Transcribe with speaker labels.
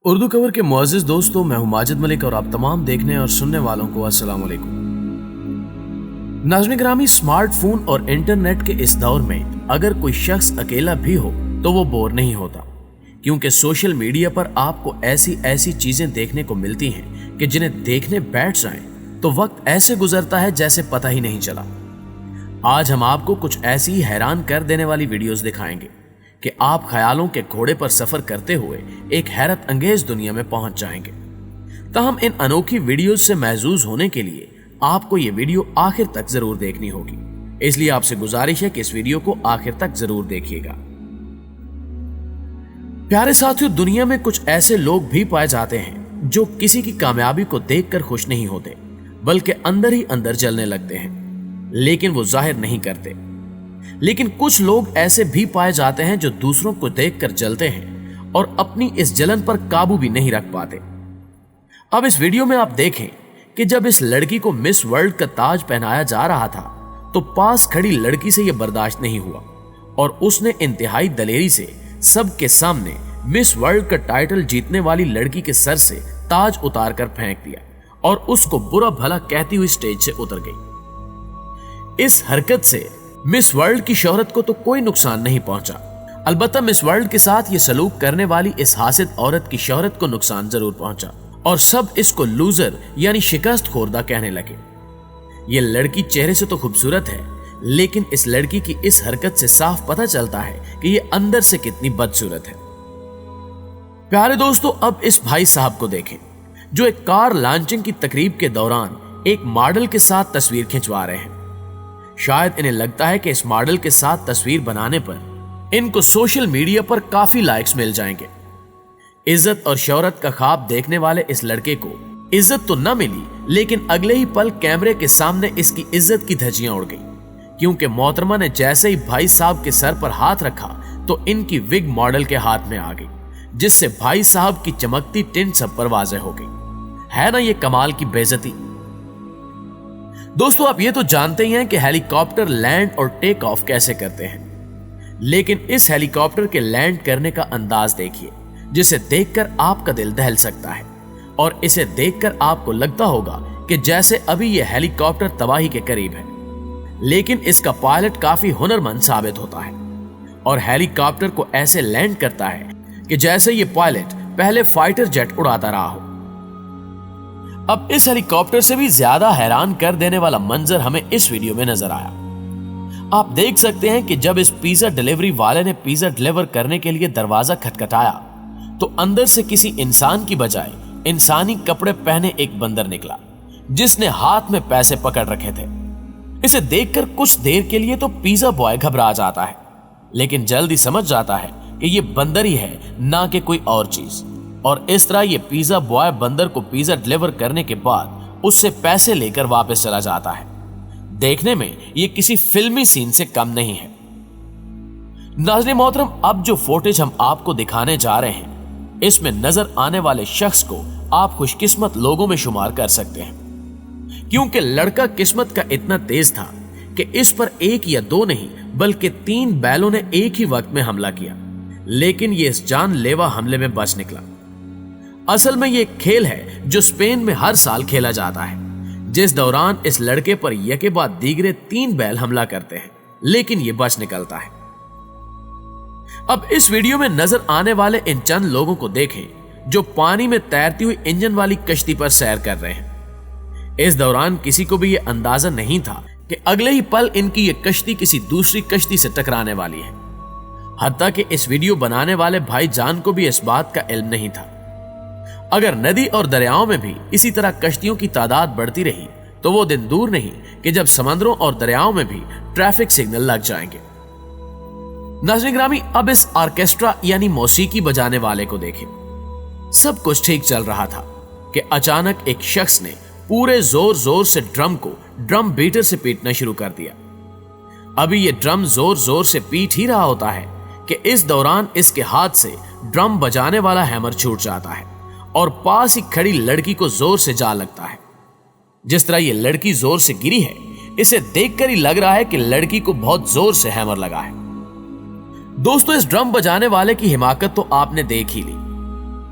Speaker 1: اردو کور کے معزز دوستوں، میں ہوں ماجد ملک اور آپ تمام دیکھنے اور سننے والوں کو السلام علیکم۔ ناظرین گرامی، سمارٹ فون اور انٹرنیٹ کے اس دور میں اگر کوئی شخص اکیلا بھی ہو تو وہ بور نہیں ہوتا، کیونکہ سوشل میڈیا پر آپ کو ایسی چیزیں دیکھنے کو ملتی ہیں کہ جنہیں دیکھنے بیٹھ جائیں تو وقت ایسے گزرتا ہے جیسے پتہ ہی نہیں چلا۔ آج ہم آپ کو کچھ ایسی حیران کر دینے والی ویڈیوز دکھائیں گے کہ آپ خیالوں کے گھوڑے پر سفر کرتے ہوئے ایک حیرت انگیز دنیا میں پہنچ جائیں گے۔ تاہم ان انوکھی ویڈیوز سے محظوظ ہونے کے لیے آپ کو یہ ویڈیو آخر تک ضرور دیکھنی ہوگی، اس لیے آپ سے گزارش ہے کہ اس ویڈیو کو آخر تک ضرور دیکھیے گا۔ پیارے ساتھیو، دنیا میں کچھ ایسے لوگ بھی پائے جاتے ہیں جو کسی کی کامیابی کو دیکھ کر خوش نہیں ہوتے، بلکہ اندر ہی اندر جلنے لگتے ہیں، لیکن وہ ظاہر نہیں کرتے۔ لیکن کچھ لوگ ایسے بھی پائے جاتے ہیں جو دوسروں کو دیکھ کر جلتے ہیں اور اپنی اس جلن پر قابو بھی نہیں رکھ پاتے۔ اب اس ویڈیو میں آپ دیکھیں کہ جب اس لڑکی کو مس ورلڈ کا تاج پہنایا جا رہا تھا تو پاس کھڑی لڑکی سے یہ برداشت نہیں ہوا اور اس نے انتہائی دلیری سے سب کے سامنے مس ورلڈ کا ٹائٹل جیتنے والی لڑکی کے سر سے تاج اتار کر پھینک دیا اور اس کو برا بھلا کہتی ہوئی سٹیج سے اتر گئی۔ اس حرکت سے مس ورلڈ کی شہرت کو تو کوئی نقصان نہیں پہنچا، البتہ مس ورلڈ کے ساتھ یہ سلوک کرنے والی اس حاسد عورت کی شہرت کو نقصان ضرور پہنچا اور سب اس کو لوزر یعنی شکست خوردہ کہنے لگے۔ یہ لڑکی چہرے سے تو خوبصورت ہے، لیکن اس لڑکی کی اس حرکت سے صاف پتہ چلتا ہے کہ یہ اندر سے کتنی بدصورت ہے۔ پیارے دوستو، اب اس بھائی صاحب کو دیکھیں جو ایک کار لانچنگ کی تقریب کے دوران ایک ماڈل کے ساتھ تصویر کھنچوا رہے ہیں۔ شاید انہیں لگتا ہے کہ اس ماڈل کے ساتھ تصویر بنانے پر ان کو سوشل میڈیا پر کافی لائکس مل جائیں گے۔ عزت اور شہرت کا خواب دیکھنے والے اس لڑکے کو عزت تو نہ ملی، لیکن اگلے ہی پل کیمرے کے سامنے اس کی عزت کی دھجیاں اڑ گئی، کیونکہ محترمہ نے جیسے ہی بھائی صاحب کے سر پر ہاتھ رکھا تو ان کی وگ ماڈل کے ہاتھ میں آ گئی، جس سے بھائی صاحب کی چمکتی ٹنٹ سب پر واضح ہو گئی۔ ہے نا یہ کمال کی بے عزتی؟ دوستو، آپ یہ تو جانتے ہی ہیں کہ ہیلی کاپٹر لینڈ اور ٹیک آف کیسے کرتے ہیں، لیکن اس ہیلی کاپٹر کے لینڈ کرنے کا انداز دیکھیے، جسے دیکھ کر آپ کا دل دہل سکتا ہے اور اسے دیکھ کر آپ کو لگتا ہوگا کہ جیسے ابھی یہ ہیلی کاپٹر تباہی کے قریب ہے، لیکن اس کا پائلٹ کافی ہنرمند ثابت ہوتا ہے اور ہیلی کاپٹر کو ایسے لینڈ کرتا ہے کہ جیسے یہ پائلٹ پہلے فائٹر جیٹ اڑاتا رہا ہو۔ اب اس ہیلی کاپٹر سے بھی زیادہ حیران کر دینے والا منظر ہمیں اس ویڈیو میں نظر آیا۔ آپ دیکھ سکتے ہیں کہ جب اس پیزا ڈیلیوری والے نے پیزا ڈیلیور کرنے کے لیے دروازہ کھٹکھٹایا تو اندر سے کسی انسان کی بجائے انسانی کپڑے پہنے ایک بندر نکلا، جس نے ہاتھ میں پیسے پکڑ رکھے تھے۔ اسے دیکھ کر کچھ دیر کے لیے تو پیزا بوائے گھبرا جاتا ہے، لیکن جلدی سمجھ جاتا ہے کہ یہ بندر ہی ہے، نہ کہ کوئی اور چیز، اور اس طرح یہ پیزا بوائے بندر کو پیزا ڈیلیور کرنے کے بعد اس سے پیسے لے کر واپس چلا جاتا ہے۔ دیکھنے میں یہ کسی فلمی سین سے کم نہیں ہے۔ ناظرین محترم، اب جو فوٹیج ہم آپ کو دکھانے جا رہے ہیں، اس میں نظر آنے والے شخص کو آپ خوش قسمت لوگوں میں شمار کر سکتے ہیں، کیونکہ لڑکا قسمت کا اتنا تیز تھا کہ اس پر ایک یا دو نہیں بلکہ 3 بیلوں نے ایک ہی وقت میں حملہ کیا، لیکن یہ اس جان لیوا حملے میں بچ نکلا۔ اصل میں یہ ایک کھیل ہے جو اسپین میں ہر سال کھیلا جاتا ہے، جس دوران اس لڑکے پر یکے بعد دیگرے 3 بیل حملہ کرتے ہیں، لیکن یہ بچ نکلتا ہے۔ اب اس ویڈیو میں نظر آنے والے ان چند لوگوں کو دیکھیں جو پانی میں تیرتی ہوئی انجن والی کشتی پر سیر کر رہے ہیں۔ اس دوران کسی کو بھی یہ اندازہ نہیں تھا کہ اگلے ہی پل ان کی یہ کشتی کسی دوسری کشتی سے ٹکرانے والی ہے، حتیٰ کہ اس ویڈیو بنانے والے بھائی جان کو بھی اس بات کا علم نہیں تھا۔ اگر ندی اور دریاؤں میں بھی اسی طرح کشتیوں کی تعداد بڑھتی رہی تو وہ دن دور نہیں کہ جب سمندروں اور دریاؤں میں بھی ٹریفک سگنل لگ جائیں گے۔ ناظرین گرامی، اب اس آرکیسٹرا یعنی موسیقی بجانے والے کو دیکھیں۔ سب کچھ ٹھیک چل رہا تھا کہ اچانک ایک شخص نے پورے زور سے ڈرم کو ڈرم بیٹر سے پیٹنا شروع کر دیا۔ ابھی یہ ڈرم زور سے پیٹ ہی رہا ہوتا ہے کہ اس دوران اس کے ہاتھ سے ڈرم بجانے والا ہیمر چھوٹ جاتا ہے اور پاس ہی کھڑی لڑکی کو زور سے جا لگتا ہے۔ جس طرح یہ لڑکی زور سے گری ہے، اسے دیکھ کر ہی لگ رہا ہے کہ لڑکی کو بہت زور سے ہیمر لگا ہے۔ دوستو، اس ڈرم بجانے والے کی حماقت تو آپ نے دیکھ ہی لی۔